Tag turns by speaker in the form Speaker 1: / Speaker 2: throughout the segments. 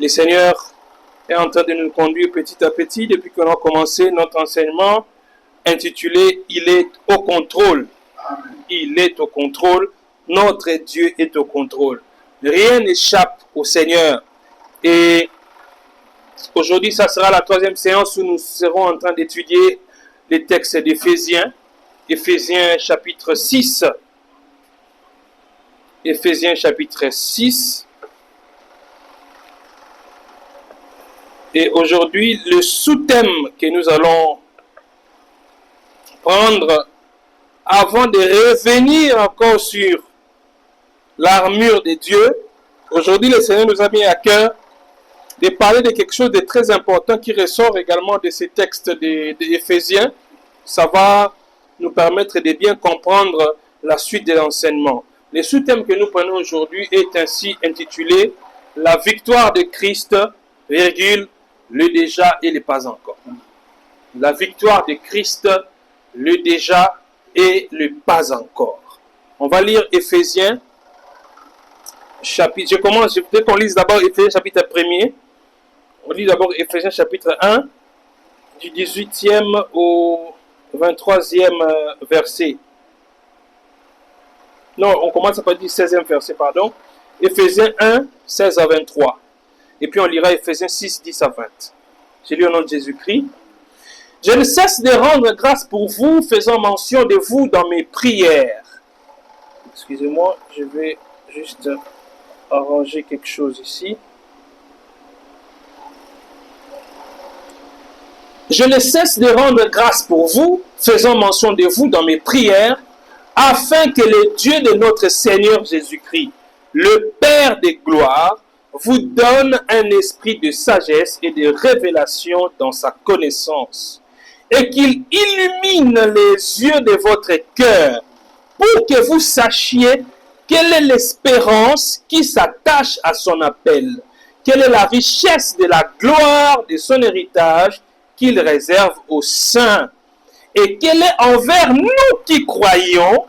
Speaker 1: Le Seigneur est en train de nous conduire petit à petit depuis que l'on a commencé notre enseignement intitulé « Il est au contrôle ». Il est au contrôle. Notre Dieu est au contrôle. Rien n'échappe au Seigneur. Et aujourd'hui, ça sera la troisième séance où nous serons en train d'étudier les textes d'Éphésiens. Éphésiens chapitre 6. Éphésiens chapitre 6. Et aujourd'hui, le sous-thème que nous allons prendre avant de revenir encore sur l'armure de Dieu. Aujourd'hui, le Seigneur nous a mis à cœur de parler de quelque chose de très important qui ressort également de ces textes d'Éphésiens. Ça va nous permettre de bien comprendre la suite de l'enseignement. Le sous-thème que nous prenons aujourd'hui est ainsi intitulé « La victoire de Christ, virgule, le déjà et le pas encore ». La victoire de Christ, le déjà et le pas encore. On va lire Éphésiens, chapitre. Dès qu'on lise d'abord Éphésiens chapitre 1er. On lit d'abord Éphésiens chapitre 1, du 18e au 23e verset. Non, on commence à partir du 16e verset, pardon. Éphésiens 1, 16 à 23. Et puis on lira Éphésiens 6, 10 à 20. J'ai lu au nom de Jésus-Christ. Je ne cesse de rendre grâce pour vous, faisant mention de vous dans mes prières. Excusez-moi, je vais juste arranger quelque chose ici. Je ne cesse de rendre grâce pour vous, faisant mention de vous dans mes prières, afin que le Dieu de notre Seigneur Jésus-Christ, le Père des gloires, vous donne un esprit de sagesse et de révélation dans sa connaissance, et qu'il illumine les yeux de votre cœur, pour que vous sachiez quelle est l'espérance qui s'attache à son appel, quelle est la richesse de la gloire de son héritage qu'il réserve aux saints, et quelle est envers nous qui croyons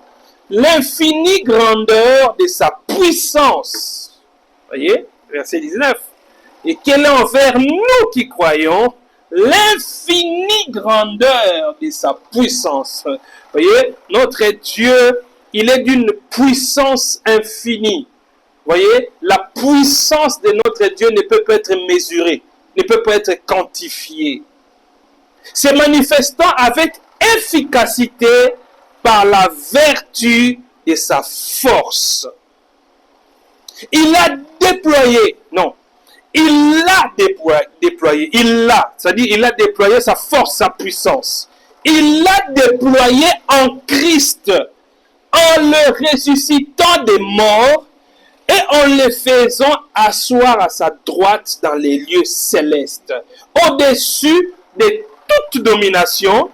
Speaker 1: l'infinie grandeur de sa puissance. Voyez, verset 19. Et quelle est envers nous qui croyons l'infinie grandeur de sa puissance. Voyez, notre Dieu, il est d'une puissance infinie. Voyez, la puissance de notre Dieu ne peut pas être mesurée, ne peut pas être quantifiée. Se manifestant avec efficacité par la vertu de sa force. Il a déployé, non, il l'a déployé, c'est-à-dire il a déployé sa force, sa puissance. Il l'a déployé en Christ, en le ressuscitant des morts et en le faisant asseoir à sa droite dans les lieux célestes, au-dessus de toute domination,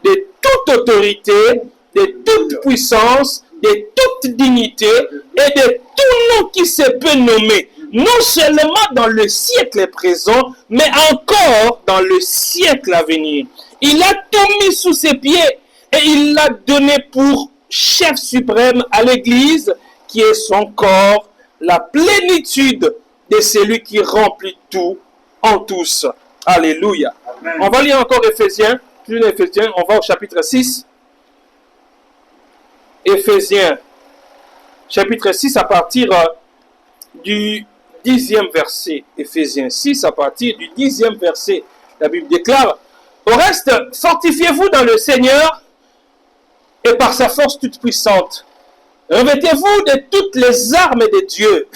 Speaker 1: de toute autorité, de toute puissance, de toute dignité et de tout nom qui se peut nommer, non seulement dans le siècle présent, mais encore dans le siècle à venir. Il a tout mis sous ses pieds et il l'a donné pour chef suprême à l'Église, qui est son corps, la plénitude de celui qui remplit tout en tous. Alléluia. Amen. On va lire encore Éphésiens, on va au chapitre 6. Éphésiens, chapitre 6 à partir du 10e verset. Éphésiens 6 à partir du 10e verset. La Bible déclare: au reste, fortifiez-vous dans le Seigneur et par sa force toute puissante. Revêtez-vous de toutes les armes de Dieu,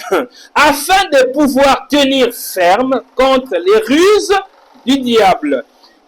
Speaker 1: afin de pouvoir tenir ferme contre les ruses du diable.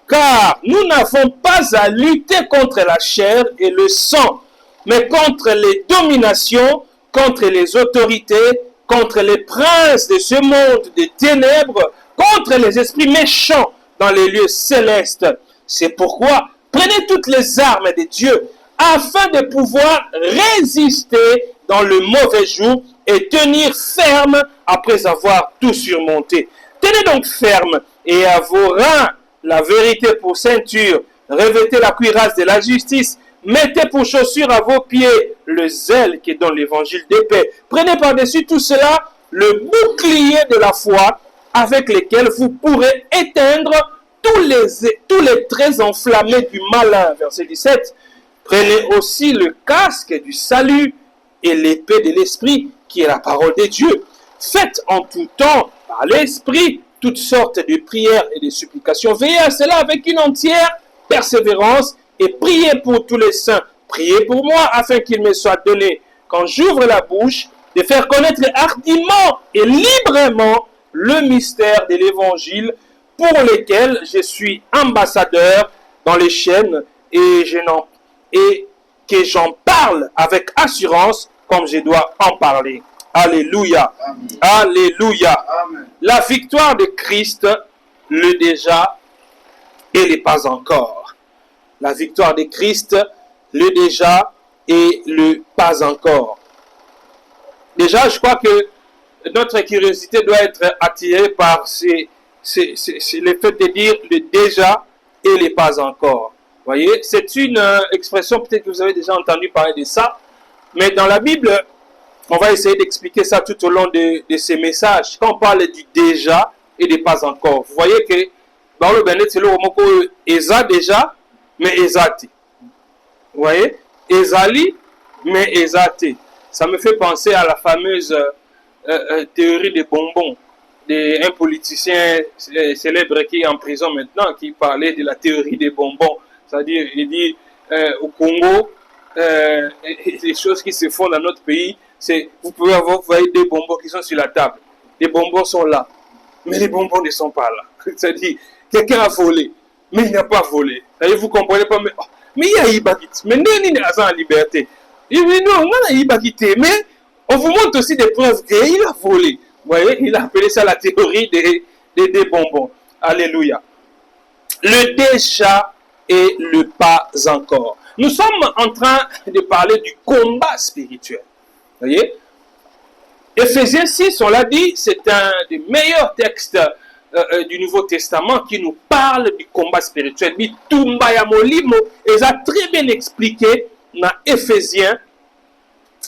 Speaker 1: Car nous n'avons pas à lutter contre la chair et le sang, mais contre les dominations, contre les autorités, contre les princes de ce monde des ténèbres, contre les esprits méchants dans les lieux célestes. C'est pourquoi prenez toutes les armes de Dieu, afin de pouvoir résister dans le mauvais jour et tenir ferme après avoir tout surmonté. Tenez donc ferme et à vos reins la vérité pour ceinture, revêtez la cuirasse de la justice, mettez pour chaussure à vos pieds le zèle qui est dans l'évangile de paix. Prenez par-dessus tout cela le bouclier de la foi avec lesquels vous pourrez éteindre tous les traits enflammés du malin. Verset 17. Prenez aussi le casque du salut et l'épée de l'esprit, qui est la parole de Dieu. Faites en tout temps, par l'esprit, toutes sortes de prières et de supplications. Veillez à cela avec une entière persévérance et priez pour tous les saints. Priez pour moi afin qu'il me soit donné, quand j'ouvre la bouche, de faire connaître hardiment et librement le mystère de l'évangile, pour lequel je suis ambassadeur dans les chaînes et que j'en parle avec assurance comme je dois en parler. Alléluia. Amen. Alléluia. Amen. La victoire de Christ, le déjà et le pas encore. La victoire de Christ, le déjà et le pas encore. Déjà, je crois que notre curiosité doit être attirée par le fait de dire le déjà et le pas encore. Vous voyez, c'est une expression, peut-être que vous avez déjà entendu parler de ça, mais dans la Bible, on va essayer d'expliquer ça tout au long de ces messages. Quand on parle du déjà et du pas encore, vous voyez que dans le Bénet, c'est le mot Eza déjà, mais Ezati. Vous voyez, Ezali, mais Ezati. Ça me fait penser à la fameuse théorie des bonbons d'un politicien célèbre qui est en prison maintenant, qui parlait de la théorie des bonbons. C'est-à-dire, il dit au Congo, les choses qui se font dans notre pays, c'est vous pouvez avoir, vous voyez, des bonbons qui sont sur la table. Les bonbons sont là, mais les bonbons ne sont pas là. C'est-à-dire, quelqu'un a volé, mais il n'a pas volé. Vous comprenez pas, mais il y a Ibakit, mais il n'est pas en liberté. Il dit non, on a Ibakité, mais on vous montre aussi des preuves qu'il a volé. Vous voyez, il a appelé ça la théorie des bonbons. Alléluia. Le déjà et le pas encore. Nous sommes en train de parler du combat spirituel. Vous voyez, Éphésiens 6, on l'a dit, c'est un des meilleurs textes du Nouveau Testament qui nous parle du combat spirituel. Et ça a très bien expliqué dans Éphésiens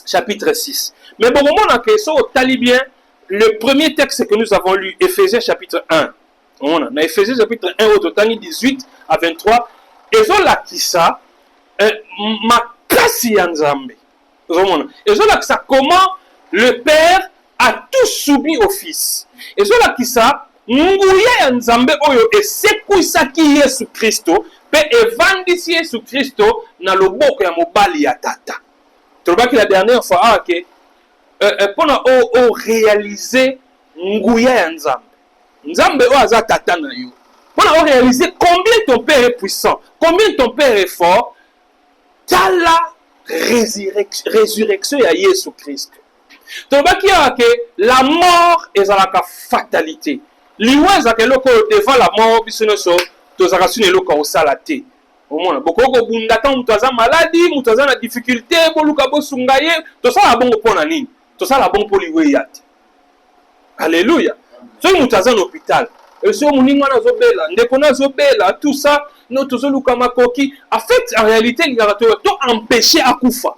Speaker 1: chapitre 6. Mais bon, au moment où on a tali bien le premier texte que nous avons lu, Éphésiens chapitre 1. Dans Éphésiens chapitre 1, au total 18 à 23, et là qui ça, makasi ya Nzambe. Et là qui ça, comment le Père a tout soumis au Fils. Et là qui ça, nguya ya Nzambe oyo esekwisa-ki Yesu Kristo, pe evandisi Yesu Kristo na loboko ya mobali ya tata. Trouvez que la dernière fois, pour réaliser nguya ya Nzambe. Nzambe o aza tata na yo. Pour réaliser combien ton Père est puissant, combien ton Père est fort, t'as la résurrection ya Yesu Christ. Trouvez que la mort est la fatalité. Liwa ezaka eloko devant la mort biso nyonso tozaka suna eloko osala te. Omona bokoko bunda ta mutu aza maladi, mutu aza na difficulté, boluka bosunga ye, tosala bongo mpona nini? Tosala bongo mpo liwa eya te. Alléluia. Soki mutu aza na hôpital, so moninga wana azobela, ndeko na azobela, tout ça, no tozoluka makoki. En fait, en réalité, lingaka to empêcher akufa.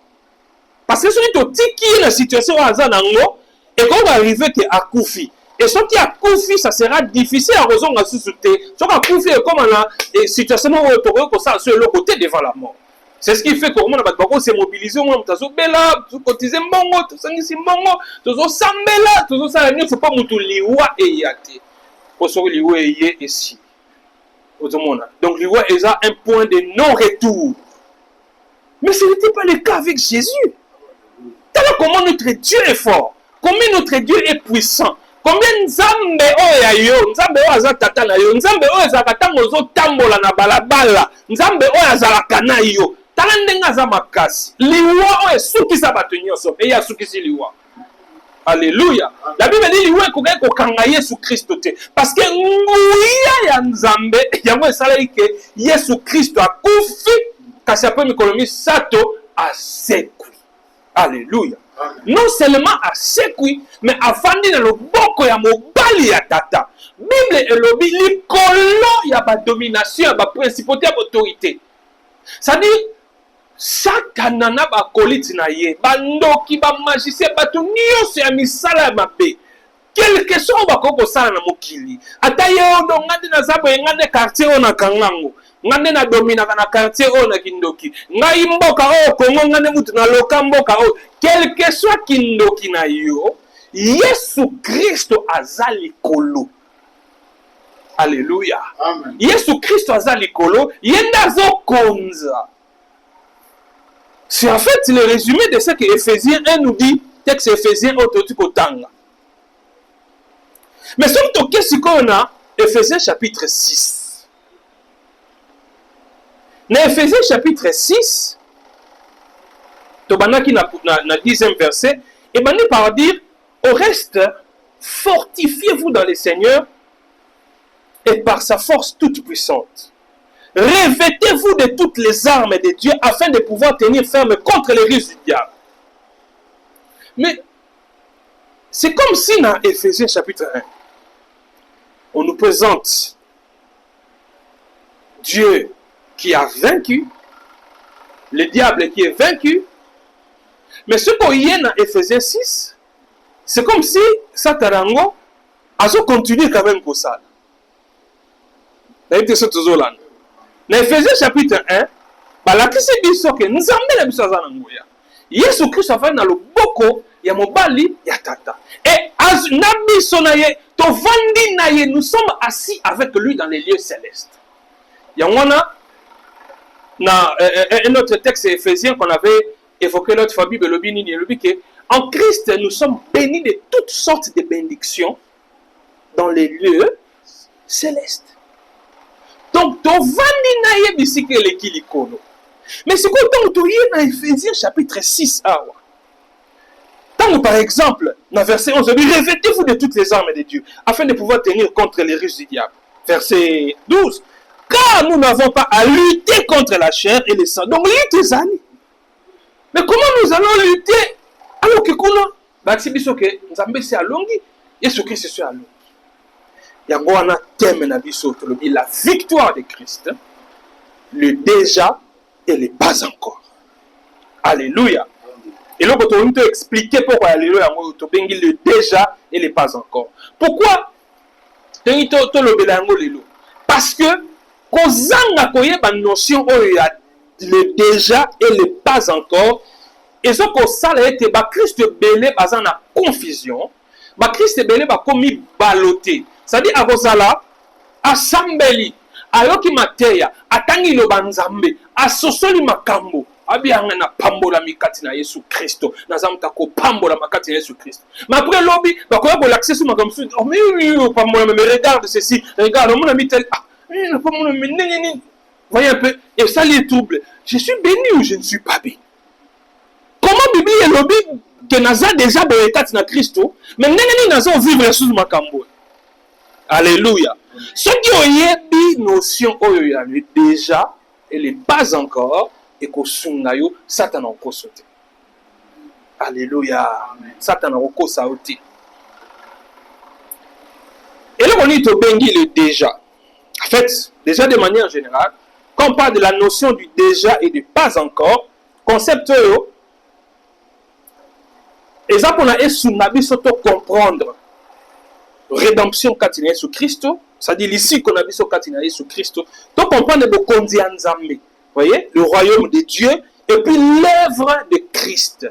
Speaker 1: Parce que soki totiki na situation oyo aza nango, ekoki arriver ke akufi. Et ce qui a confié, ça sera difficile à raison à sous-souter. Ce qui a confié comme la situation où ça sur le côté devant la mort. C'est ce qui fait que on a s'est mobilisé, on a bela, cotisé mbongo, tout ça ici mbongo, tout ça sambela, tout ça ne faut pas mutu liwa et yate. Pour ce liwa et ici. Donc liwa est un point de non-retour. Mais ce n'était pas le cas avec Jésus. Tellement comment notre Dieu est fort, combien notre Dieu est puissant. Combien Nzambe oya yo, Nzambe oya za tata na yo, Nzambe oya za katango zo tambola na balabala, Nzambe oya za lakana yo. Tala ndenga za makasi. Liwa oya sukisa bato nyonso, eya sukisi liwa. Alléluia. La Bible dit liwa ekoka kokanga Yesu Kristo te. Parce que nguya ya Nzambe, yango esala ike Yesu Kristo akufi kasi apo mikolo misato asekwi. Alléluia. Non seulement à sekwi, mais à fandi dans le boko ya mobali ya tata. Bible elobi likolo ya ba domination ya ba principauté ya autorité. C'est-à-dire Satana na ba koliti na ye, ba ndoki ba magicien ba to nyonso ya misala ya mabe. quelque chose bakoko sala na mokili ata ye ondo ngande na zabo ngande quartier ona kangango ngande na domina na quartier ona kindoki ngai mboka o Kongo ngande mutu na loka mboka o quelque soit kindoki na yo Yesu Kristo azali kolo. Alléluia.
Speaker 2: Amen.
Speaker 1: Yesu Kristo azali kolo yenda zo konza. C'est en fait le résumé de ce que Éphésiens 1 nous dit, texte Éphésiens Ototukotanga. Mais surtout, qu'est-ce qu'on a? Éphésiens chapitre 6. Dans Éphésiens chapitre 6, Tobanaki na 10e verset, et ben par dire, au reste, fortifiez-vous dans le Seigneur et par sa force toute puissante. Revêtez-vous de toutes les armes de Dieu afin de pouvoir tenir ferme contre les ruses du diable. Mais c'est comme si dans Éphésiens chapitre 1, on nous présente Dieu qui a vaincu, le diable qui est vaincu. Mais ce qu'on y a dans Éphésiens 6, c'est comme si Satarango a continué quand même pour ça. Dans Éphésiens chapitre 1, balakisi biso ke nzambe na biso azana ngoya. Yesu Kristo afanya na loboko ya mobali ya tata. Et na biso na ye, tovandi na ye, nous sommes assis avec lui dans les lieux célestes. Yangwana na un autre texte Éphésiens qu'on avait évoqué l'autre fois Bible lobini ni lobi que en Christ nous sommes bénis de toutes sortes de bénédictions dans les lieux célestes. Donc, tovandi na ye bisike lekili kono. Mais c'est quoi tant que tu y dans Éphésiens chapitre 6 awa. Tant par exemple, dans verset 11, on dit revêtez-vous de toutes les armes de Dieu afin de pouvoir tenir contre les ruses du diable. Verset 12. Car nous n'avons pas à lutter contre la chair et le sang. Donc, lutte les amis. Mais comment nous allons lutter alors que kono baksibiso ke nzambe c'est alongi, Yesu Christ c'est alongi. Yango wana thème na biso tolobi la victoire de Christ, le déjà et le pas encore. Alléluia. Et là, on peut expliquer pourquoi alléluia le déjà et le pas encore. Pourquoi parce que kozanga koyeba notion oyo le déjà et le pas encore et ce que ça a été ba Christ belé bazana confusion, ba Christ belé ba komi baloté. C'est-à-dire akozala asambeli ayoki mateya atangi lo banzambe asosoli makambo abianga na pambola mikati na Yesu Kristo na zamta ko pambola makati na Yesu Kristo. Mais après lobby bakoya ko l'accès sur makambo oh mais pambola mais regarde ceci regarde mon ami tel pas mon ami voyez un peu et ça les trouble. Je suis béni ou je ne suis pas béni. Comment Bible est lobby que naza déjà berekati na Kristo mais nengeni naza vivre sous makambo. Alléluia. Ce qui est une notion déjà et les pas encore et que sungayo Satan en kosote. Alléluia. Satan en kosote. Et là on dit au bengi le déjà. En fait, déjà de manière générale, quand on parle de la notion du déjà et du pas encore, concept exemple on a un sungabi soto comprendre. Rédemption katina Yesu Christo, c'est-à-dire ici qu'on a vu sur katina Yesu Christo, donc on prend le bokondi anzambe, voyez, le royaume de Dieu et puis l'œuvre de Christ.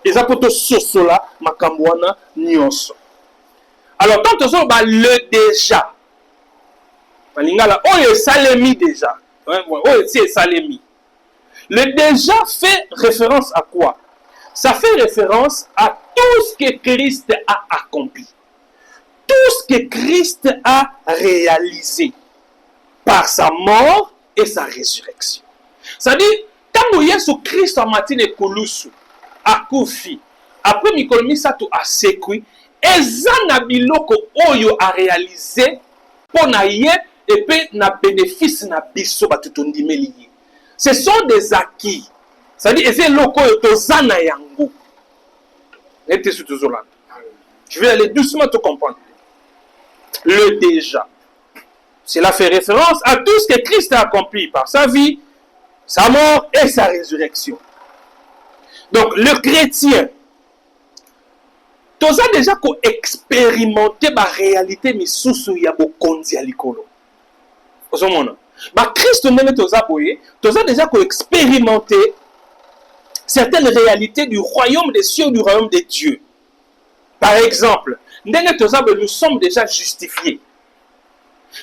Speaker 1: Les apôtres sosola makambwana nyonso. Alors quand on dit le déjà, malingala oyo salemi déjà, oyo c'est salemi. Le déjà fait référence à quoi? Ça fait référence à tout ce que Christ a accompli. Tout ce que Christ a réalisé par sa mort et sa résurrection. C'est-à-dire, quand Yesu Christ a matine kulusu, a koufi, après mikolomi sato a sekui, ezana biloko oyo a réalisé pour na ye et puis na bénéfice na biso batutondimeli. Ce sont des acquis. C'est-à-dire, c'est loko yo tozana yango. Nete sous toujours. Je vais aller doucement te comprendre. Le déjà. Cela fait référence à tout ce que Christ a accompli par sa vie, sa mort et sa résurrection. Donc le chrétien Toza déjà expérimenté la réalité misusu ya bokonzi ya likolo. Ozomona. Ba Christ ndenge toza boye, toza déjà expérimenté certaines réalités du royaume des cieux, du royaume des dieux. Par exemple, nous sommes déjà justifiés.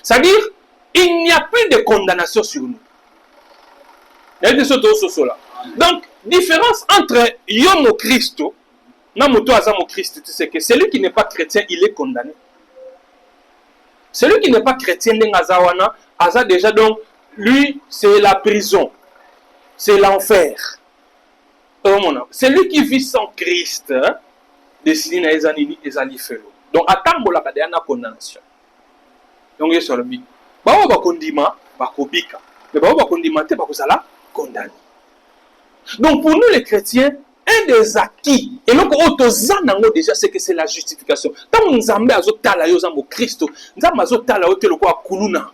Speaker 1: C'est-à-dire, il n'y a plus de condamnation sur nous. Donc, différence entre Yomo Christo, Christ, tu sais que celui qui n'est pas chrétien, il est condamné. Celui qui n'est pas chrétien, Aza déjà, donc, lui, c'est la prison, c'est l'enfer. Celui qui vit sans Christ, décide na ezanini ezali felo. Donc atambola ka na condamnation. Donc yeso lobi. Ba ba kondima ba kobika. Mais ba kondima te ba kozala condamné. Donc pour nous les chrétiens, un des acquis et donc otozanango déjà c'est que c'est la justification. Tant nzambe azotala yo zambo Christ, nzambe azotala yo te loko akuluna.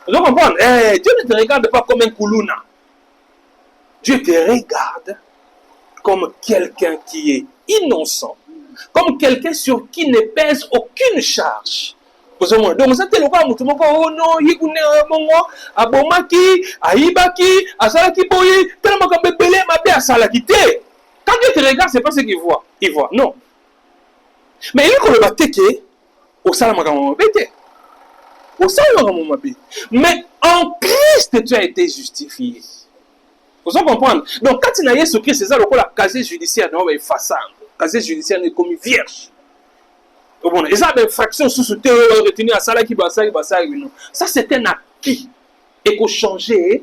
Speaker 1: Vous comprenez? Dieu ne te regarde pas comme un kuluna. Dieu te regarde comme quelqu'un qui est innocent, comme quelqu'un sur qui ne pèse aucune charge. Donc, ça te le cas, oh non, yikune mongo, abomaki, aibaki, asalaki boye, tellement comme bébé ma bé asalaki te. Quand Dieu te regarde, c'est pas ce qu'il voit. Il voit, non. Mais il faut le battre que, au salamaka mon bébé. Au salamaka mon bébé. Mais en Christ, tu as été justifié. Vous comprenez? Donc, quand il y a Jésus-Christ, c'est ça le casier judiciaire, non, il fait ça. Casier judiciaire est comme vierge. Bon, et ça, des fractions sous terre retenues à ça, qui va ça, ça, c'est un acquis. Et qu'on changer.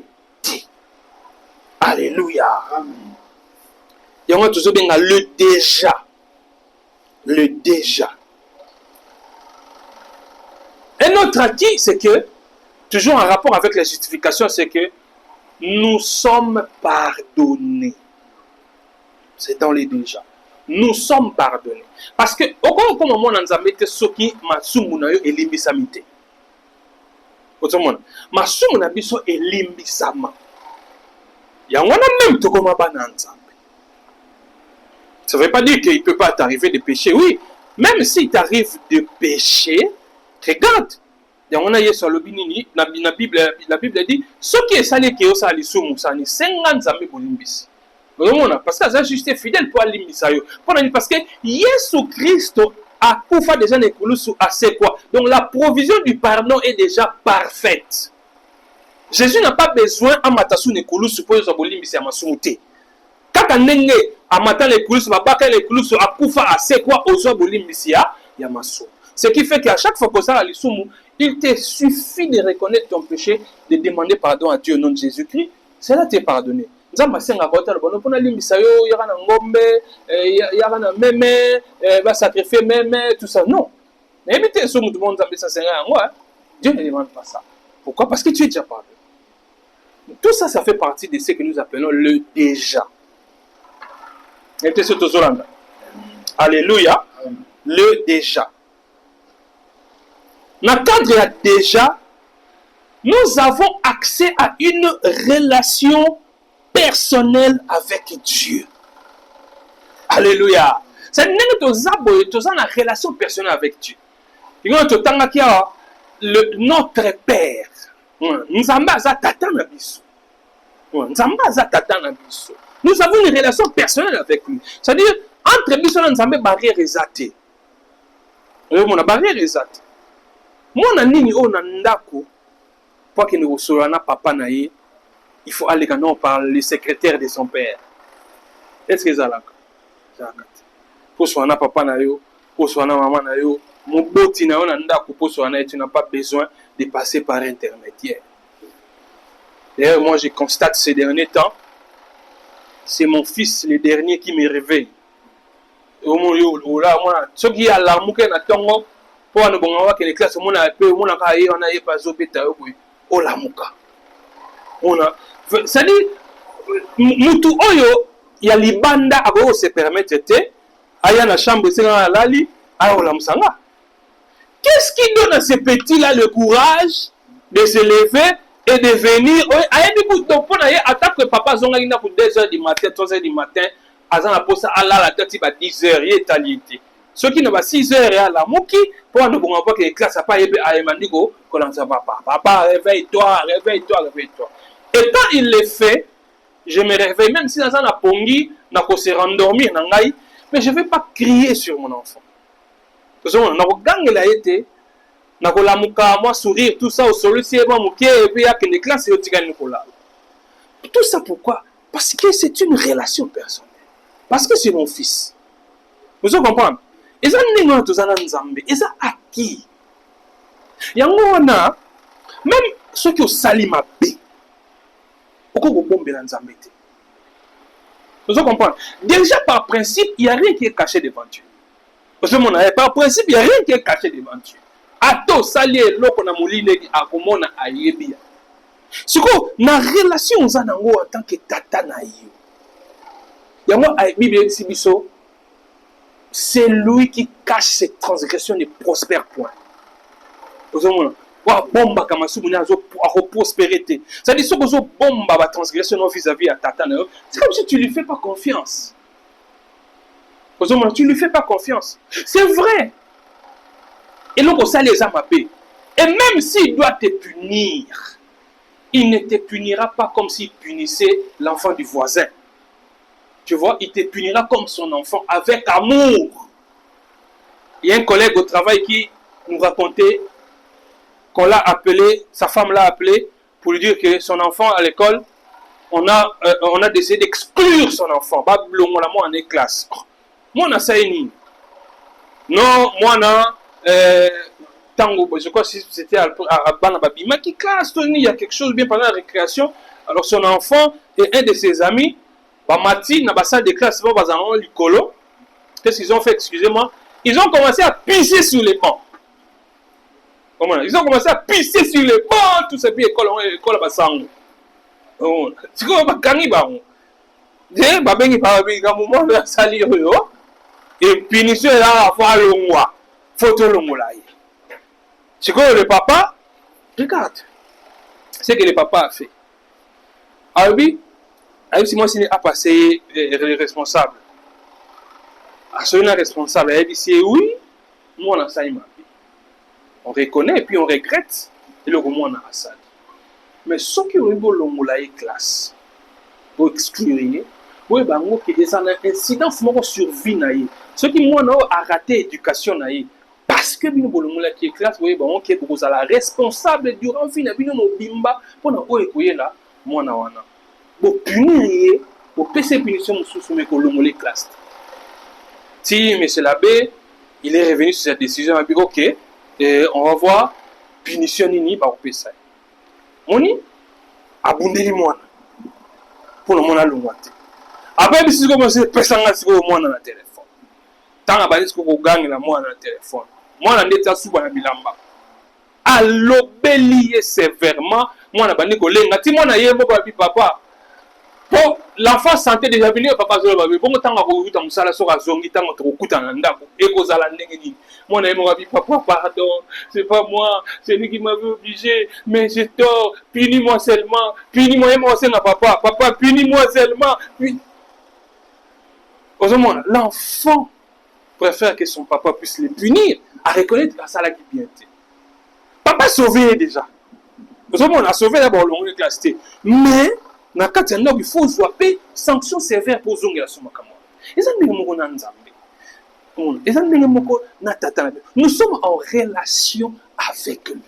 Speaker 1: Alléluia. Et on va toujours bien le déjà. Le déjà. Un autre acquis, c'est que, toujours en rapport avec la justification, c'est que nous sommes pardonnés. C'est dans les déjà. Nous sommes pardonnés. Parce que, au moment où nous avons mis soki masumunayo et limbisamite. Masumuna biso et limbisama. Yangwana même to comme bananza. Ça ne veut pas dire qu'il ne peut pas t'arriver de pécher. Oui, même s'il t'arrive de pécher, regarde. On a sur le binini, la Bible dit ce qui est salé qui est au sali sumu sani 50 ans pour limbis. Parce que ça juste fidèle pour limbisa yo. Parce que Jésus Christ a koufa déjà ne kulusu assez quoi. Donc la provision du pardon est déjà parfaite. Jésus n'a pas besoin à matasu ne kulusu pour zo limbisa masumuté. Kaka nenge amata le kulusu babaka le kulusu a koufa assez quoi aux zo limbisa ya masu. Ce qui fait qu'à chaque fois que ça a l'isumu, il te suffit de reconnaître ton péché, de demander pardon à Dieu au nom de Jésus-Christ. Cela t'est pardonné. Nous avons passé un rapport à sacrifier même, tout ça. Non. Mais Dieu ne demande pas ça. Pourquoi? Parce que tu es déjà pardonné. Tout ça, ça fait partie de ce que nous appelons le déjà. Alléluia. Le déjà. Dans le cadre déjà, nous avons accès à une relation personnelle avec Dieu. Alléluia. C'est une relation personnelle avec Dieu. Notre Père. Nous avons une relation personnelle avec lui. C'est-à-dire, entre nous, nous avons une barrière exatée. Mon barrière exatée. Mon nini o nandako pour que nous soyons papa naïe, il faut aller quand on parle le secrétaire de son père. Est-ce que ça là? Pour soigner papa naïe, pour soigner maman naïe, mon beau tina on nandako pour soigner, tu n'as pas besoin de passer par intermédiaire. D'ailleurs, moi je constate ces derniers temps, c'est mon fils le dernier qui me réveille. Au moins moi, ce qui a l'amour que na tongo. Pour nous bonga que les classes on a peu on a caillé on a eu pas zopeta o la muka on a ça dit mutu oyo ya libanda abo se permettre te aya na chambre c'est dans la li aya la musanga. Qu'est-ce qui donne à ces petits là le courage de se lever et de venir aya du bout donc pour aller attaque papa zonga ina pour 2h du matin 3h du matin azana posa ala la tati ba 10 heures yetalité. Ceux qui ne va 6 heures à la moki pour ne pas que les classes a pas ébé à Emandiko quand ça va pas. Papa, réveille-toi, réveille-toi, réveille-toi. Et quand il le fait, je me réveille même si dans un pongi n'a pas se rendormir nangai, mais je vais pas crier sur mon enfant. Parce que on a gagné la été, n'a pas la muka moi sourire tout ça au sol si moi muké et puis il y a que les classes et au tigani kola. Tout ça pourquoi? Parce que c'est une relation personnelle. Parce que c'est mon fils. Vous comprenez? Et ça n'est pas nzambe, et ça acquis. Yango wana même ceux qui ont sali ma bé. Pourquoi vous bombez dans nzambe? Vous comprenez? Déjà par principe, il n'y a rien qui est caché devant Dieu. Parce que par principe, il n'y a rien qui est caché devant Dieu. Ato sali loko na muline akomona ayebia. Siko na relation zanango en tant que tata na yo. Yango ay Bible sibiso. C'est lui qui cache ses transgressions ne prospère point. Vous voyez, bomba kama subu na zo prospérité. Ça dit ce que zo bomba ba transgression vis-à-vis à tata na yo. C'est comme si tu lui fais pas confiance. Vous voyez, tu lui fais pas confiance. C'est vrai. Et donc ça les a mappés. Et même s'il doit te punir, il ne te punira pas comme s'il punissait l'enfant du voisin. Tu vois, il te punira comme son enfant, avec amour. Il y a un collègue au travail qui nous racontait qu'on l'a appelé, sa femme l'a appelé pour lui dire que son enfant à l'école, on a décidé d'exclure son enfant. Moi, on est classe. Moi, on a ça. Non, moi, on a tango, je crois que c'était à Banababi. Mais qui classe, il y a quelque chose bien pendant la récréation. Alors, son enfant et un de ses amis, Mati, dans la salle de classe, qu'est-ce qu'ils ont fait? Excusez-moi. Ils ont commencé à pisser sur les bancs. Comment? Ils ont commencé à pisser sur les bancs, tout ça, puis l'école à Bassango. C'est comme un cannibale. Et punition là, à le mois. Photo le moulay. C'est quoi le papa? Regarde. C'est ce que le papa a fait. Ah oui. Si moi je a passé responsable. À celui-là responsable, elle dit oui, moi on a ça on reconnaît et puis on regrette et le moment on a ça. Mais ce qui est le classe pour exclure, oui bah moi qui est un incident sur vie naïe. Ce qui moi a raté éducation naïe parce que bino bolongola qui est classe, oui bah on qui est vous la responsable durant vie na bino no bimba pour na oyekoye là moi na wana. Pour punir, pour passer punition sous mes colons classe. Si M. l'abbé, il est revenu sur cette décision, il a dit ok, on va voir punition nini par ça. Moni, abondez moi pour le monde à l'ouate. Après, si vous commencez à passer moi dans le téléphone, tant à baliser que vous gagnez la moi dans le téléphone, moi dans l'état sous la bilamba. À l'obélier sévèrement, moi dans bani collègue, si moi na yebo papa. Pour l'enfant santé déjà venu papa zo babe bongo tanga ko uta musala so kazongi tanga to kuta na ndako ekozala ndenge nini moi na yemo papa pardon c'est pas moi c'est lui qui m'avait obligé mais j'ai tort punis-moi seulement punis-moi et moi c'est na papa punis-moi seulement puis l'enfant préfère que son papa puisse le punir à reconnaître que ça la qui bien été papa sauvé déjà on a sauvé d'abord l'ongle classe mais il faut jouer sanction sévère pour zonga soma kama. Nous sommes en relation avec lui.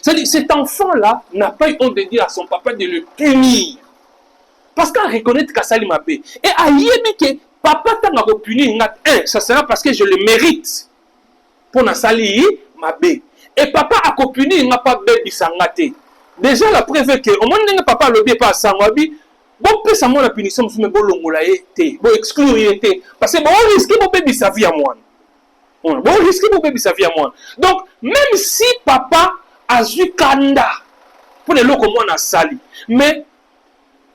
Speaker 1: C'est-à-dire cet enfant-là n'a pas eu honte de dire à son papa de le punir. Parce qu'à reconnaître qu'à Salim Abbé. Et à yébi que papa t'a punir, ça sera parce que je le mérite. Pour na sali Mabé. Et papa a punir, il n'a pas bébé sangate. Déjà la preuve est que au moins papa le bien pas sans wabi bon peut ça moi la punition mais bon longola été bon exclure été parce que bon risque mon bébé sa vie à moi bon risque mon bébé sa vie à moi donc même si papa a eu kanda pour les locaux moi na sali mais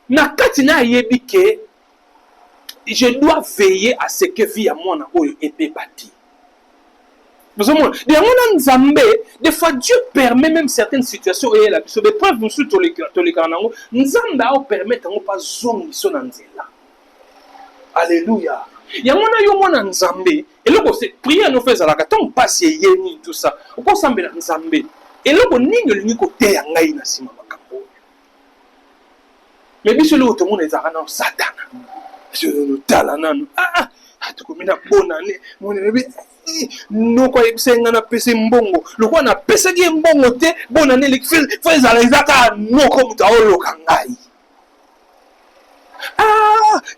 Speaker 1: na katina yebi que je dois veiller à ce que vie à moi na oyo épée bâti. Des fois, Dieu permet même certaines situations. Et la des preuves, nous sommes tous les canaux. Nzamba permet de ne pas zoner son anzela. Alléluia. Yamona yo mona nzambe. Eloko se prière no feza la katon passe yeni tout ça. Oko sambela nzambe. Eloko nini olingi ko te ngai na sima makambo. Mais biso le tout monde ezaka na satana. Je no tala nanu. Tukumina bona ne. Mon bébé no ko yesenga na pese mbongo. Lokwa na pese ki mbongo te bona ne feza la izaka no ko mutaolo kangai.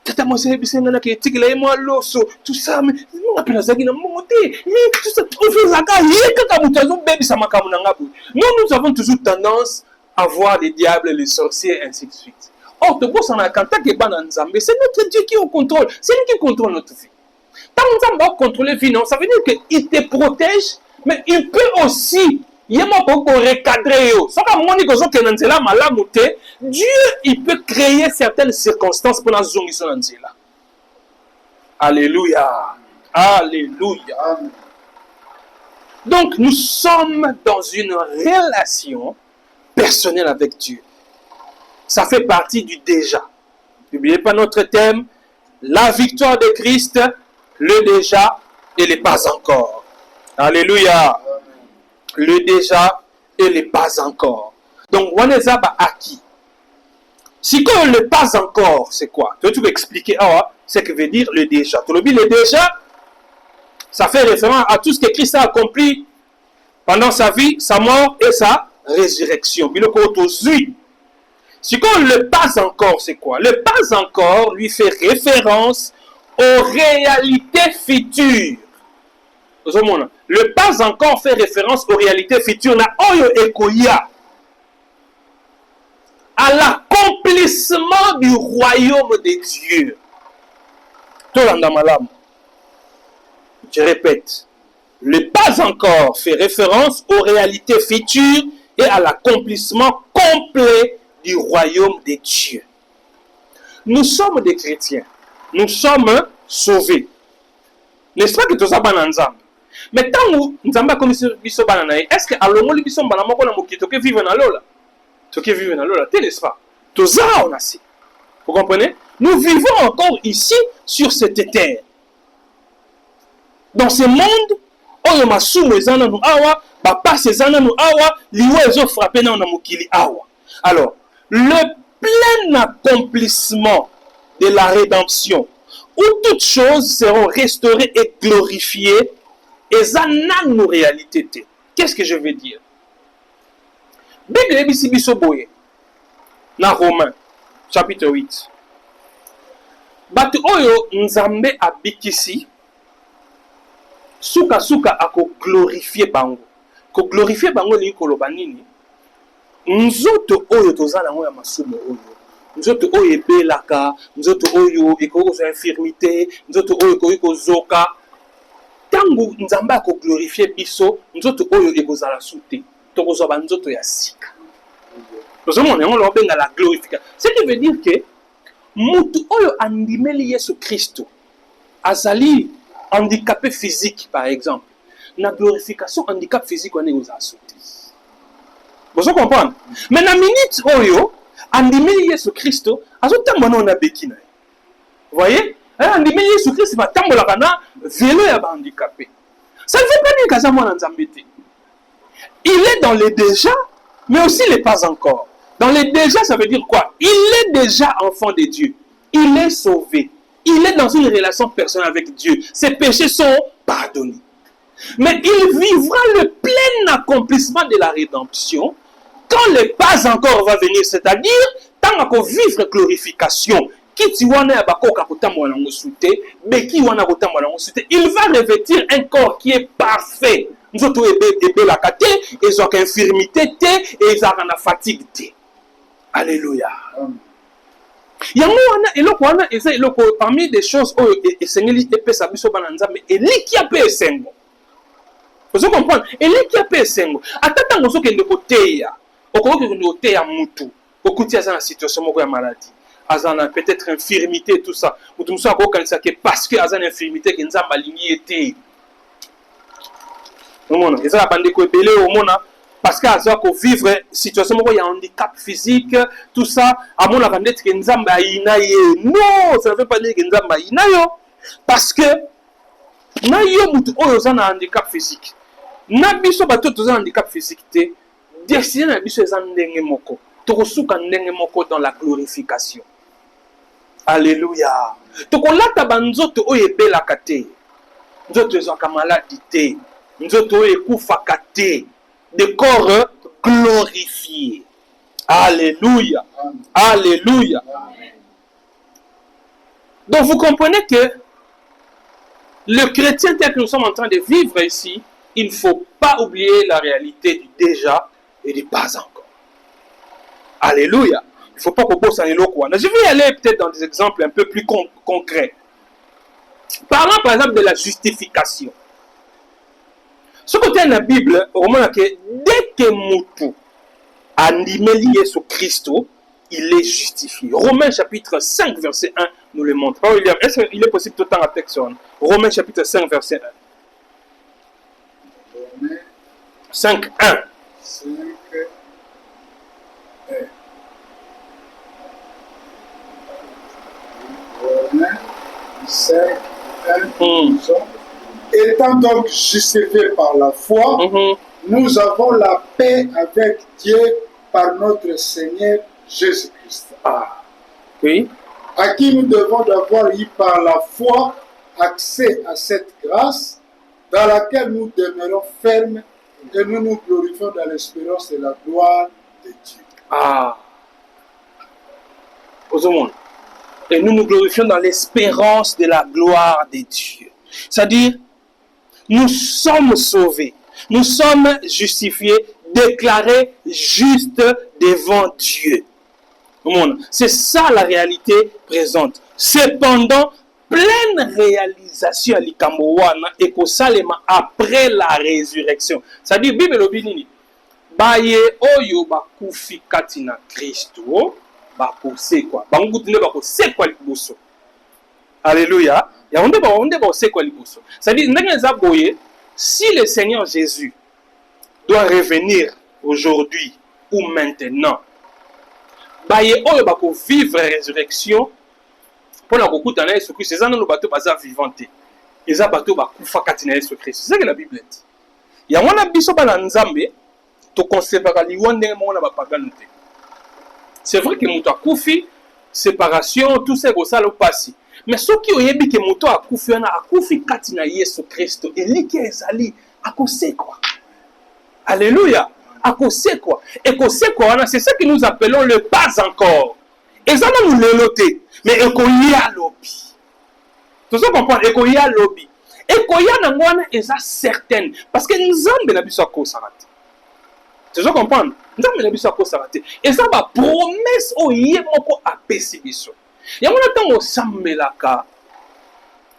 Speaker 1: Tata moi c'est bisenga na ke tikila moi loso tout ça mais on appelle ça qui na monté tout ça on fait ça kaka mutazo baby ça makamu na ngabu. Nous avons toujours tendance à voir les diables, les sorciers ainsi de suite. Or te boss en akanta ke bana nzambe, c'est notre Dieu qui est au contrôle, c'est lui qui contrôle notre vie. Tant nzambe va contrôler vie non, ça veut dire que il te protège mais il peut aussi Yema poko recadrer yo. Soka moni ko zo kenanzela malamu te. Dieu il peut créer certaines circonstances pour la zongiso nanzela. Alléluia. Alléluia. Donc nous sommes dans une relation personnelle avec Dieu. Ça fait partie du déjà. N'oubliez pas notre thème, la victoire de Christ, le déjà et le pas encore. Alléluia. Le déjà et le pas encore. Donc, on est acquis. Si quand le pas encore, c'est quoi? Tu peux expliquer ce que veut dire le déjà. Tu le dis, le déjà, ça fait référence à tout ce que Christ a accompli pendant sa vie, sa mort et sa résurrection. Si quand le pas encore, c'est quoi? Le pas encore lui fait référence aux réalités futures. Le pas encore fait référence aux réalités futures. À l'accomplissement du royaume de Dieu. Je répète. Le pas encore fait référence aux réalités futures et à l'accomplissement complet du royaume de Dieu. Nous sommes des chrétiens. Nous sommes sauvés. N'est-ce pas que tout ça va ensemble? Mais tant que nous avons commis ce banana, est-ce que à l'homme nous sommes banana qu'on a moqué, tu vivre dans l'eau là, tu vivre dans l'eau là, n'est-ce pas? Tout ça on a si. Vous comprenez? Nous vivons encore ici sur cette terre. Dans ce monde, on a massou les anas nous awa, papa ces anas nous awa, liwa ils ont frappé dans mokili awa. Alors, le plein accomplissement de la rédemption, où toutes choses seront restaurées et glorifiées. Et ça n'a nos réalités. Qu'est-ce que je veux dire? Dans Romains, chapitre 8. Batu oyo nzambe abikisi suka ako glorifier bango. Ko glorifier bango li koloba nini? Nzoto oyo tozala ngo ya masumo oyo. Nzoto oyo ebelaka, nzoto oyo ekoko zo infirmité, nzoto oyo ekoko zoka. Tango nzamba ako glorifier biso nzoto oyo ekozala sute tokozwa ba nzoto ya sika. Tozomona on lo benga la glorification. Ce qui veut dire que mutu oyo andimeli Yesu Kristo azali handicapé physique par exemple. Na glorification handicap physique on ekozala sute. Vous comprenez? Mais na minute oyo andimeli Yesu Kristo azotambo na bekina. Vous voyez? Andimeli Yesu Christ va tambolaka na vélo ya handicapé. Ça ne veut pas dire que moi nzambete. Il est dans le déjà, mais aussi il n'est pas encore. Dans le déjà, ça veut dire quoi? Il est déjà enfant de Dieu. Il est sauvé. Il est dans une relation personnelle avec Dieu. Ses péchés sont pardonnés. Mais il vivra le plein accomplissement de la rédemption quand le pas encore va venir, c'est-à-dire tant qu'on vivre glorification. Il va revêtir un corps qui est parfait. Nous avons ils ont infirmité et ils ont la fatigue. Alléluia. Parmi des choses vous comprenez? Et les qui a payé sengo. Attends, vous avez une situation de maladie. Azana peut-être infirmité tout ça ou tout ça parce que azana infirmité que nzamba lingi était. Omona ezala bande ko ebele omona parce qu'à ça qu'on vivre situation où il y a un handicap physique, tout ça, à mon avis, que Nzamba inaye. Non, ça ne veut pas dire que Nzamba inayo. Parce que, na yo mutu oyo za na handicap physique. Na biso bato to za handicap physique te, destiné na biso za ndenge moko. Tokosuka ndenge moko dans la glorification. Alléluia. Tokolata banzoto oyo ebelaka te. Nzoto ezwaka maladi te. Nzoto oyo ekufaka te. Des corps glorifiés. Alléluia. Amen. Alléluia. Amen. Donc vous comprenez que le chrétien tel que nous sommes en train de vivre ici, il ne faut pas oublier la réalité du déjà et du pas encore. Alléluia. Il ne faut pas qu'on bosse en éloquent. Je vais aller peut-être dans des exemples un peu plus concrets. Parlons par exemple de la justification. Ce côté de la Bible, on remarque que dès que Moutou a lié sur Christ, il est justifié. Romains chapitre 5, verset 1 nous le montre. Est-ce qu'il est possible tout le temps à texte? Romains chapitre 5, verset 1. 5, 1. 5, 1.
Speaker 2: Romains 5, 1. Étant donc justifiés par la foi, nous avons la paix avec Dieu par notre Seigneur Jésus-Christ.
Speaker 1: Ah, oui.
Speaker 2: À qui nous devons d'avoir eu par la foi accès à cette grâce dans laquelle nous demeurons fermes et nous nous glorifions dans l'espérance de la gloire de Dieu.
Speaker 1: Ah. Au monde. Et nous nous glorifions dans l'espérance de la gloire de Dieu. C'est-à-dire, nous sommes sauvés, nous sommes justifiés, déclarés justes devant Dieu. C'est ça la réalité présente. Cependant, pleine réalisation à l'Ikambowana et qu'au salema après la résurrection. C'est-à-dire, Bible l'obinini. Baye oyo bakufi katina Christo, bakose quoi. Bangutine bakose quoi liboso. Alléluia. C'est-à-dire, si le Seigneur Jésus doit revenir aujourd'hui ou maintenant, il va vivre la résurrection pour la résurrection de Jésus-Christ. C'est ça que nous avons vivant. C'est ça que nous avons Jésus-Christ. C'est ça que la Bible dit. Il y a un biso na nzambe to conservera liwande mona ba pagano te. C'est vrai que mutu akufi séparation tout ça ko sala pasi. Mais ce qui oyebi que mutu akufi na akufi katina Yesu Kristo eliki ezali akose quoi. Alléluia. Akose quoi. Et kose quoi, c'est ça que nous appelons le pas encore. Et ça nous le noter. Mais ekoya lobi. Tout ça comprendre ekoya lobi. Ekoya nangwana eza certaine parce que nzambe na biso akosarate. Tu veux comprendre? Nzambe na biso akosarate. Et ça va promesse oye moko apesi biso. Yango na tango sambelaka.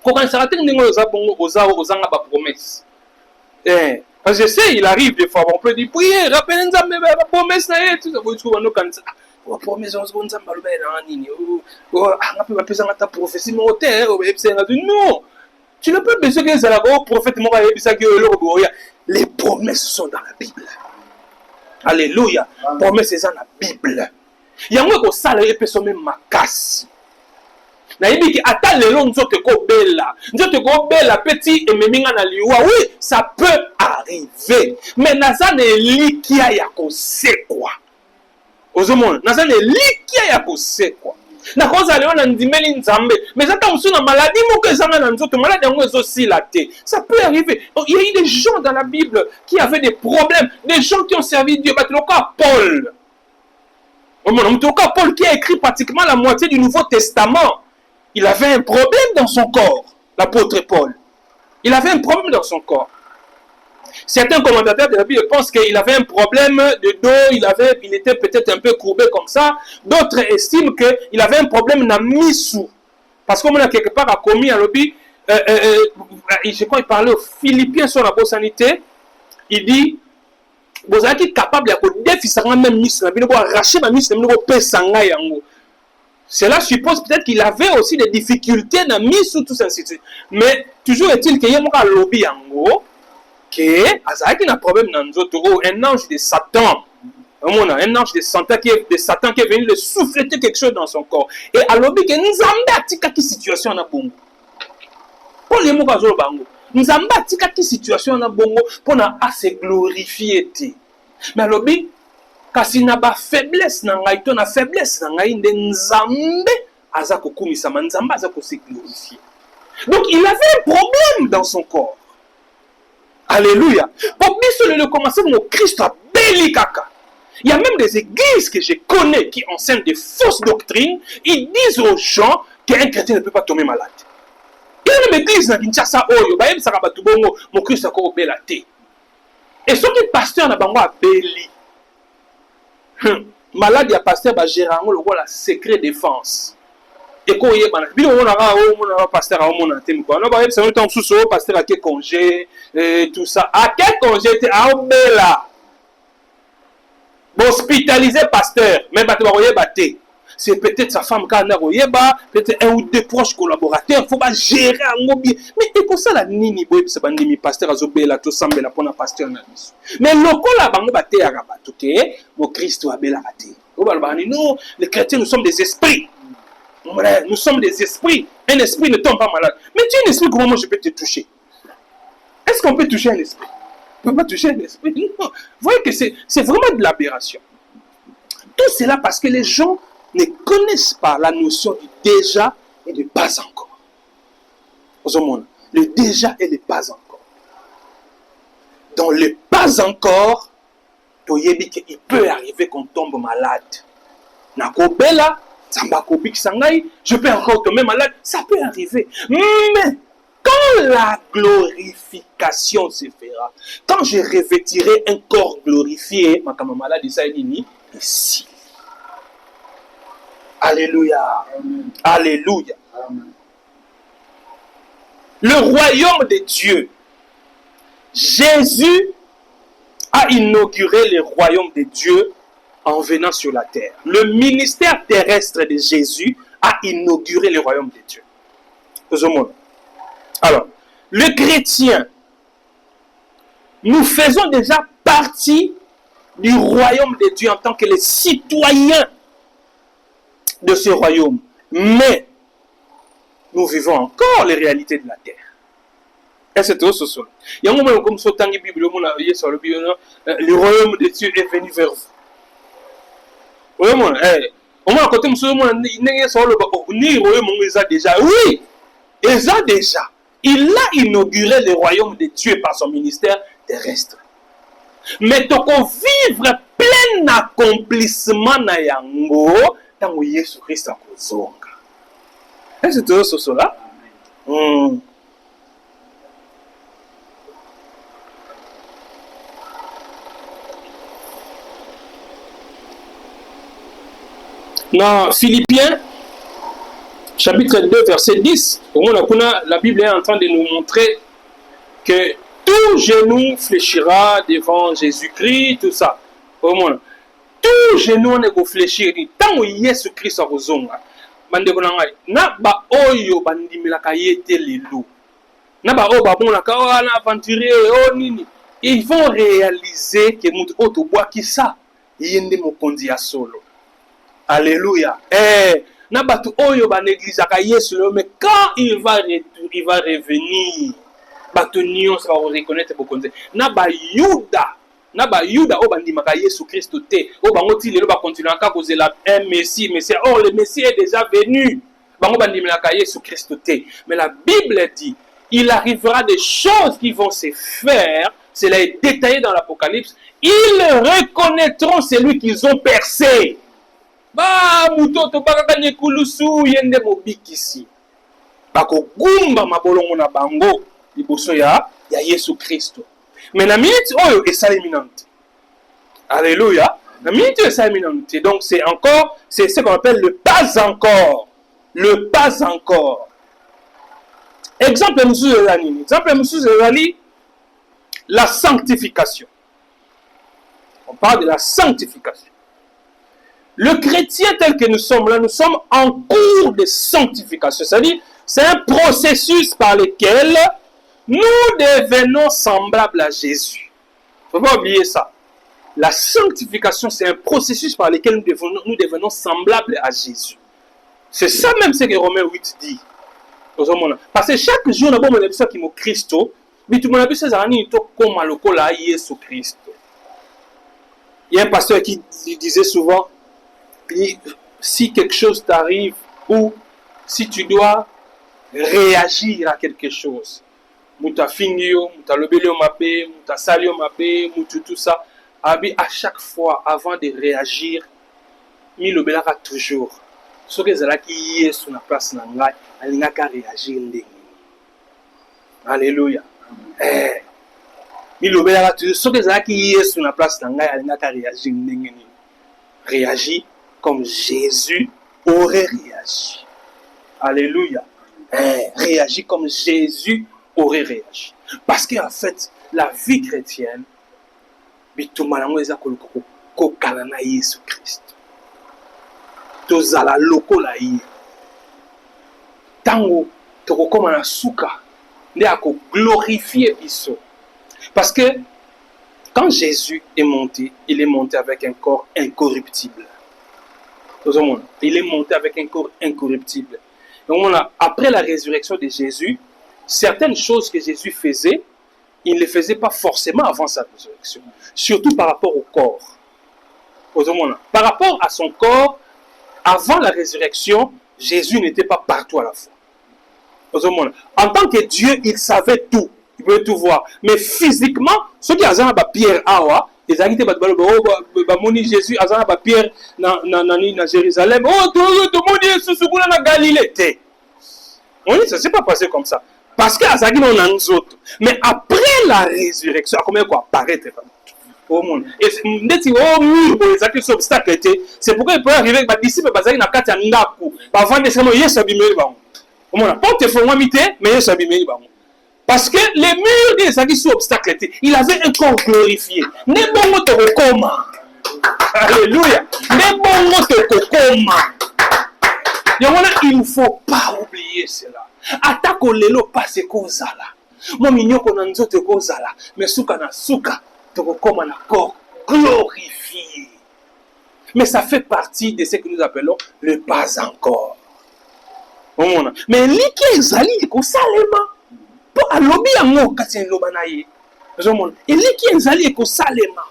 Speaker 1: Ko kan sarate ndingo oza bongo ozanga ba promesse. Parce que je sais, il arrive des fois, on peut dire, priez, rappelez Nzambe ba promesse na ye, tout ça, vous trouvez no kanisa. Oh promesse on Nzambe ba na nini. Oh, nga pe ba pesa ngata prophétie mo te, oh epse nga non. Tu n'as pas besoin que ça la prophète mo ka yebisa que les promesses sont dans la Bible. Alléluia. Promesses sont dans la Bible. Yango ko sala epeso même makasi. Na yebi ki ata lelo nzoto ko bela petit et meminga na liwa. Oui, ça peut arriver. Mais nazane likia ya ko se quoi. Ozomona, nazane likia ya ko se quoi. Na koza leo na ndimeli nzambe. Mais ça tombe sur la maladie moko ezanga na nzoto malade yango ezosi la te. Ça peut arriver. Il y a eu des gens dans la Bible qui avaient des problèmes, des gens qui ont servi Dieu, batloka Paul. En tout cas, Paul qui a écrit pratiquement la moitié du Nouveau Testament, il avait un problème dans son corps, l'apôtre Paul. Il avait un problème dans son corps. Certains commentateurs de la Bible pensent qu'il avait un problème de dos, il était peut-être un peu courbé comme ça. D'autres estiment qu'il avait un problème dans Missou. Parce qu'on a quelque part a commis à l'objet, je crois qu'il parlait aux Philippiens sur la bonne sanité. Il dit, vous êtes capable de défier même Missou, de arracher ma Missou, de pesanga yango. Cela suppose peut-être qu'il avait aussi des difficultés dans Missou, tout ça. Mais toujours est-il qu'il y a un lobby yango. que azalaki na problème na nzoto oh un ange de Satan. Un ange de Satan qui est venu le souffleter quelque chose dans son corps. Et alobi que nzambe atikaki situation na bongo. Pour les mots bazolo bango. Nzambe atikaki situation na bongo pour na se glorifier te. Mais alobi kasi na ba faiblesse na ngai to na faiblesse na ngai nde nzambe aza kokumisa nzambe aza ko se glorifier. Donc il avait un problème dans son corps. Alléluia. Pour biso le commencer mon Christ a beli kaka. Il y a même des églises que je connais qui enseignent des fausses doctrines. Ils disent aux gens qu'un chrétien ne peut pas tomber malade. Il y a une église qui dit ça, mon Christ a encore belate. Et ceux qui pasteur n'a pas belli. Malade, il y a pasteur, Gérard, le la secret défense. Et quand il y a pasteur à mon antenne, c'est un temps sous pasteur à quel congé, tout ça. À quel congé était à Bella? Hospitalisé pasteur, même c'est peut-être sa femme qui a peut-être un ou deux proches collaborateurs, il faut pas gérer un bien. Mais et pour ça la nini boy c'est bandimi pasteur azobela to sambela pour na pasteur na biso. Mais lokola bango baté à rabat, OK? Mon Christ a bela raté. Non, les chrétiens nous sommes des esprits. Nous sommes des esprits. Un esprit ne tombe pas malade. Mais tu es un esprit, comment moi je peux te toucher? Est-ce qu'on peut toucher un esprit? On ne peut pas toucher un esprit. Non. Vous voyez que c'est vraiment de l'aberration. Tout cela parce que les gens ne connaissent pas la notion du déjà et du pas encore. Le déjà et le pas encore. Dans le pas encore, il peut arriver qu'on tombe malade. Je peux encore tomber malade. Ça peut arriver. Mais quand la glorification se fera, quand je revêtirai un corps glorifié, ma maladie, ça est ici. Alléluia. Amen. Alléluia. Amen. Le royaume de Dieu. Jésus a inauguré le royaume de Dieu en venant sur la terre. Le ministère terrestre de Jésus a inauguré le royaume de Dieu. Alors, le chrétien, nous faisons déjà partie du royaume de Dieu en tant que les citoyens de ce royaume. Mais, nous vivons encore les réalités de la terre. Et c'est tout ce il y a un moment comme ça, le royaume de Dieu est venu vers vous. Oui, déjà. Il a inauguré le royaume de Dieu par son ministère terrestre. Mais tu peux vivre plein accomplissement na yango tant que Jésus Christ a kozonga. Est-ce que tu as cela? Dans Philippiens, chapitre 2, verset 10, la Bible est en train de nous montrer que tout genou fléchira devant Jésus-Christ, tout ça. Tout genou ne fléchira. Tant que Jésus-Christ a kozonga. Na ba oyo bandimilaka yete lelo. Na ba oyo babonaka na aventurer oh nini. Ils vont réaliser que mutu oto bois qui ça yende mokondi ya solo. Alléluia. Na batu oyo ba néglisaka Yesu mais quand il va revenir batu nion ça va reconnaître bokonze. Na ba Yuda o bandimaka Yesu Christ te o bango ti lelo ba continuer encore kozela un Messie or le Messie est déjà venu. Bango bandimaka Yesu Christ te. Mais la Bible dit il arrivera des choses qui vont se faire, cela est détaillé dans l'Apocalypse, ils reconnaîtront celui qu'ils ont percé. Ba mutoto baka nyekulusu yende mobikisi bako gumba mabolongo na bango liboso ya Yesu Kristo. Mais la minute oyo est imminente. Alléluia. La minute est imminente. Donc c'est ce qu'on appelle le pas encore. Le pas encore. Exemple monsieur Zelani. Exemple monsieur Zelani, la sanctification. On parle de la sanctification. Le chrétien tel que nous sommes là, nous sommes en cours de sanctification. C'est-à-dire, c'est un processus par lequel Nous devenons semblables à Jésus. Il ne faut pas oublier ça. La sanctification, c'est un processus par lequel nous devenons semblables à Jésus. C'est ça même ce que Romains 8 dit. Parce que chaque jour, nous avons un épisode qui est Christ. Mais tout le monde a dit comme le Jésus Christ. Il y a un pasteur qui disait souvent, si quelque chose t'arrive ou si tu dois réagir à quelque chose, muta fingio, muta lobelio mapé, muta salio mapé, mutu tout ça, à chaque fois avant de réagir, mi lobelaka toujours. Ce que zala ki yé sur la place nangai, alingaka réagir ndenge. Alléluia. Mi lobelaka toujours. Ce que zala ki yé sur la place nangai, alingaka réagir ndenge. Réagis comme Jésus aurait réagi. Alléluia. Réagis comme Jésus aurait réagi. Parce qu'en fait, la vie chrétienne, bitumalango eza kokala na Yesu Christ. Tozala lokola ye. Tango tokokoma na suka nde ako glorifier biso. Parce que quand Jésus est monté, il est monté avec un corps incorruptible. Il est monté avec un corps incorruptible. Donc, après la résurrection de Jésus, certaines choses que Jésus faisait, il ne les faisait pas forcément avant sa résurrection. Surtout par rapport au corps. Par rapport à son corps, avant la résurrection, Jésus n'était pas partout à la fois. En tant que Dieu, il savait tout. Il pouvait tout voir. Mais physiquement, ceux qui ont Pierre Awa, les agités de Jésus, ils ont Pierre dans Jérusalem. Oh, tout le monde est sous la Galilée. Ça ne s'est pas passé comme ça. Parce que Azagi non a autres. Mais après la résurrection, combien quoi apparaître au monde. Et c'est obstacle était. C'est pourquoi il peut arriver avec les disciples Bazagi na kati ya ndaku. Avant de se moyer sabimeli ba. Au monde. Porte fond mité, mais sabimeli ba. Parce que les murs des Azagi sous obstacle était. Il avait un corps glorifié. Ne bongo to koma. Alléluia. Ne bongo to koma. Il ne faut pas oublier cela. Atako lelo passe kozala. Mo minyoko na nzoto kozala. Mais suka na suka toko koma na corps glorifié. Mais ça fait partie de ce que nous appelons le pas encore. Mais li ki ezali ko salema. Po alobi yango kasi loba na ye. Et li ki ezali ko salema.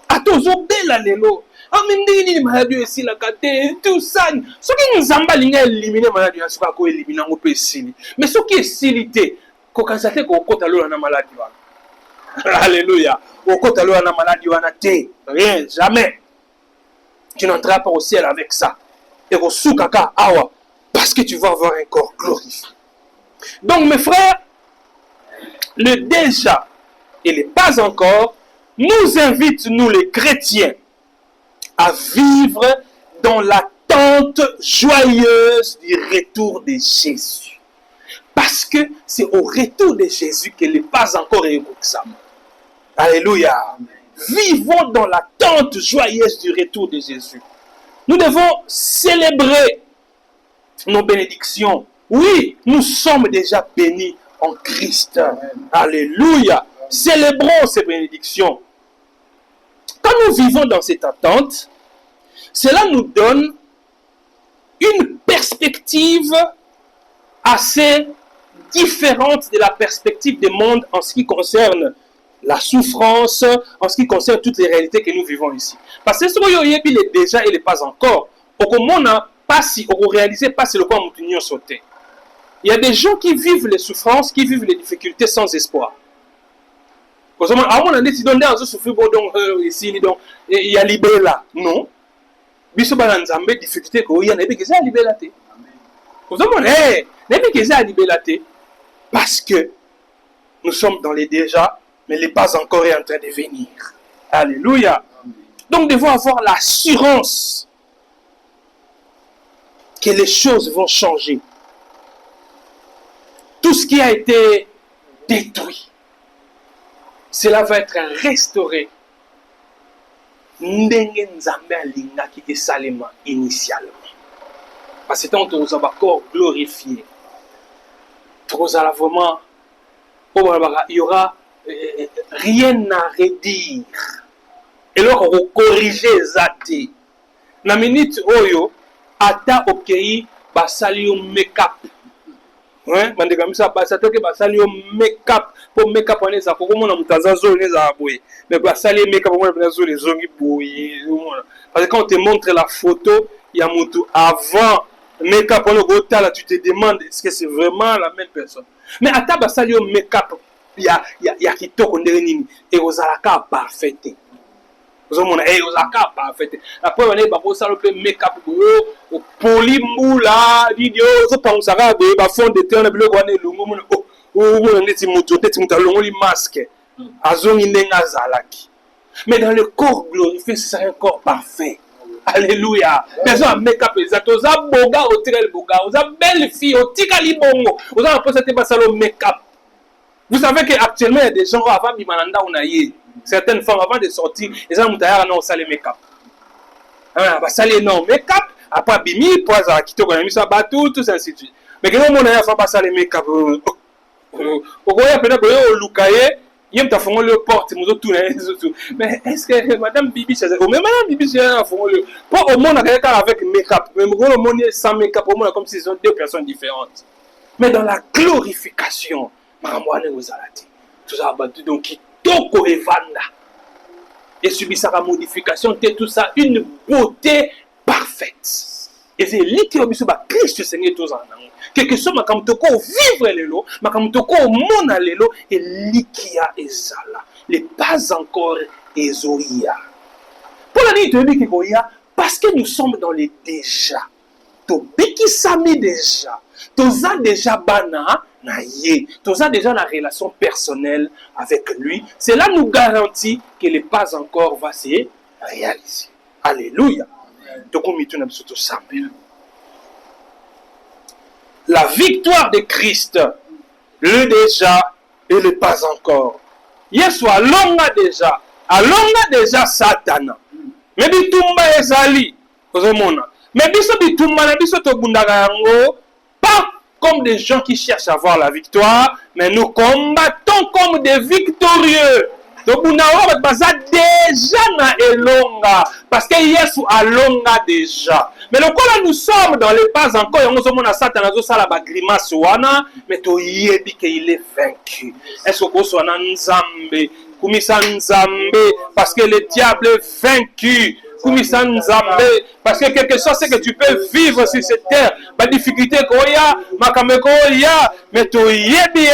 Speaker 1: Atozo bela lelo. Amindini maladie ici la kate tout ça. Ce qui nous emballe éliminer maladie ce ko éliminer ngo pe sili. Mais ce qui est silité ko kansate ko kota lo na maladie wana. Alléluia. Ko kota lo na maladie wana te. Rien, jamais. Tu n'entreras pas au ciel avec ça. Et ko sukaka awa parce que tu vas avoir un corps glorifié. Donc mes frères, le déjà et le pas encore nous invite nous les chrétiens à vivre dans l'attente joyeuse du retour de Jésus. Parce que c'est au retour de Jésus que le pas encore est examen. Alléluia. Vivons dans l'attente joyeuse du retour de Jésus. Nous devons célébrer nos bénédictions. Oui, nous sommes déjà bénis en Christ. Alléluia. Célébrons ces bénédictions. Quand nous vivons dans cette attente, cela nous donne une perspective assez différente de la perspective du monde en ce qui concerne la souffrance, en ce qui concerne toutes les réalités que nous vivons ici. Parce que ce qu'on y a déjà et pas encore, on n'a pas si, on ne réalise pas si le quoi nous sauté. Il y a des gens qui vivent les souffrances, qui vivent les difficultés sans espoir. Il y a libéré là. Non. Biso balanzambe difficulté ko ya nebe keza libérate. Vous savez, nebe keza libérate parce que nous sommes dans les déjà, mais les pas encore est en train de venir. Alléluia. Donc nous devons avoir l'assurance que les choses vont changer. Tout ce qui a été détruit, cela va être restauré. Ndenge nzambe alingaki esalema initialement. Parce que tant que nous avons corps glorifié, nous allons vraiment il y aura rien à redire. Et là, on corriger zati. Na minute oyo, ata okei, basali yo make-up. Ouais, bandeka misa basali ke basali yo make-up. Pour make-up on est ça, pour comment on mutaza zo on est ça boy. Mais basali make-up on est zo les zongi boy. Parce que quand on te montre la photo, il y a mutu avant make-up on est là, tu te demandes est-ce que c'est vraiment la même personne. Mais ata basali yo make-up, il y a kitoko ndenge nini et ozalaka parfait. Ozomona ozaka parfait. Après on est bako salo pe make-up boyo, polimula, video, zo pamusaka boyo ba fond de teint na biloko wana elongo mona mona neti mutu longo li masque. Azongi ndenga zalaki. Mais dans le corps glorifié, c'est un corps parfait. Alléluia. Mais on make-up exact. Oza boga otika li boga, oza belle fille otika li bongo. Oza pas cette basalo make-up. Vous savez qu'actuellement il y a des gens avant bimananda onaye. Certaines femmes avant de sortir, les gens ont non ça les make-up. Ah bah ça les non make-up après bimi poise à kito quand même ça batou tout ça ainsi de suite. Mais quand on a fait pas ça les make-up au goya peut-être que lukaye yem ta fongo le porte muzo tout mais est-ce que madame Bibi c'est ou même madame Bibi c'est un fongo le pas au monde avec make-up mais au monde sans make-up au monde comme si ce sont deux personnes différentes. Mais dans la glorification maramwane ozalati tout ça battu donc Toko Evanda et subissera modification, tout ça, une beauté parfaite. Et c'est lui qui a mis sur Christ Seigneur tous en amour. Quelque chose, ma comme toko vivre les lots, ma comme toko mona les lots, et likia ezala, les pas encore ezoïa. Pour la nuit de l'Ikoya, parce que nous sommes dans les déjà. Tobiki sami déjà. Toza déjà bana. Toza déjà la relation personnelle avec lui. Cela nous garantit que le pas encore va se réaliser. Alléluia. La victoire de Christ, le déjà et le pas encore. Yesu alonga déjà Satan. Mais bitumba ezali, ozomona. Mais biso bitumba na biso to bundaka yango pas comme des gens qui cherchent à avoir la victoire, mais nous combattons comme des victorieux. Donc, nous avons déjà na elonga, parce que Yesu alonga déjà. Mais le là nous sommes dans les pas encore, nous sommes dans Satan, nous sommes dans la grimace, mais tu yebi qu'il est vaincu. Est-ce que vous êtes Nzambe? Kumisa Nzambe, parce que le diable est vaincu. Kumisa Nzambe, parce que quelque chose c'est que tu peux vivre sur cette terre. Ma difficulté, mais tu yebi